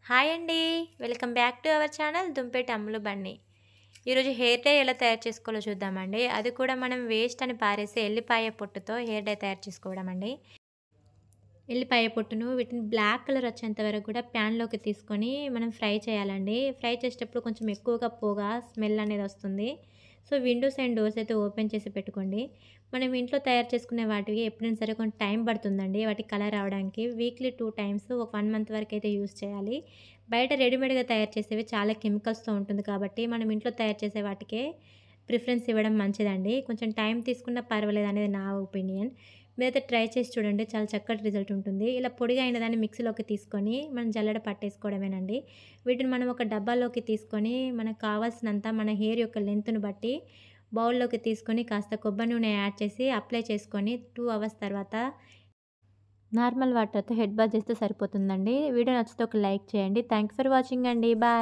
Hi అండి. Welcome back to our channel Dumpeti Ammulu Bunny. ఈరోజు hair die ఎలా తయారు చేసుకోవాలో చూద్దామండి. అది కూడా మనం వేస్ట్ అని పారేసే ఎల్లిపాయ పొట్టుతో హెయిర్ డై తయారు చేసుకోవడం అండి. ఎల్లిపాయ పొట్టును వీటిని బ్లాక్ కలర్ వచ్చేంత వరకు కూడా ప్యాన్లోకి తీసుకొని మనం ఫ్రై చేయాలండి. ఫ్రై చేసేటప్పుడు కొంచెం ఎక్కువగా పొగ స్మెల్ అనేది వస్తుంది. సో విండోస్ అండ్ డోర్స్ అయితే ఓపెన్ చేసి పెట్టుకోండి. మనం ఇంట్లో తయారు చేసుకునే వాటికి ఎప్పుడైనా సరే కొంచెం టైం పడుతుందండి వాటి కలర్ రావడానికి. వీక్లీ 2 టైమ్స్ ఒక 1 మంత్ వరకు అయితే యూజ్ చేయాలి. బయట రెడీమేడ్గా తయారు చేసేవి చాలా కెమికల్స్తో ఉంటుంది కాబట్టి మనం ఇంట్లో తయారు చేసే వాటికే ప్రిఫరెన్స్ ఇవ్వడం మంచిదండి. కొంచెం టైం తీసుకున్నా పర్వాలేదు అనేది నా ఒపీనియన్. మీరైతే ట్రై చేసి చూడండి, చాలా చక్కటి రిజల్ట్ ఉంటుంది. ఇలా పొడిగా అయిన దాన్ని మిక్సీలోకి తీసుకొని మనం జల్లెడ పట్టేసుకోవడమేనండి. వీటిని మనం ఒక డబ్బాలోకి తీసుకొని మనకు కావాల్సినంత మన హెయిర్ యొక్క లెంత్‌ని బట్టి బౌల్‌లోకి తీసుకొని కాస్త కొబ్బరి నూనె యాడ్ చేసి అప్లై చేసుకొని 2 అవర్స్ తర్వాత నార్మల్ వాటర్‌తో హెడ్ బాత్ చేస్తే సరిపోతుందండి. వీడియో నచ్చితే ఒక లైక్ చేయండి. థాంక్స్ ఫర్ వాచింగ్ అండి. బాయ్.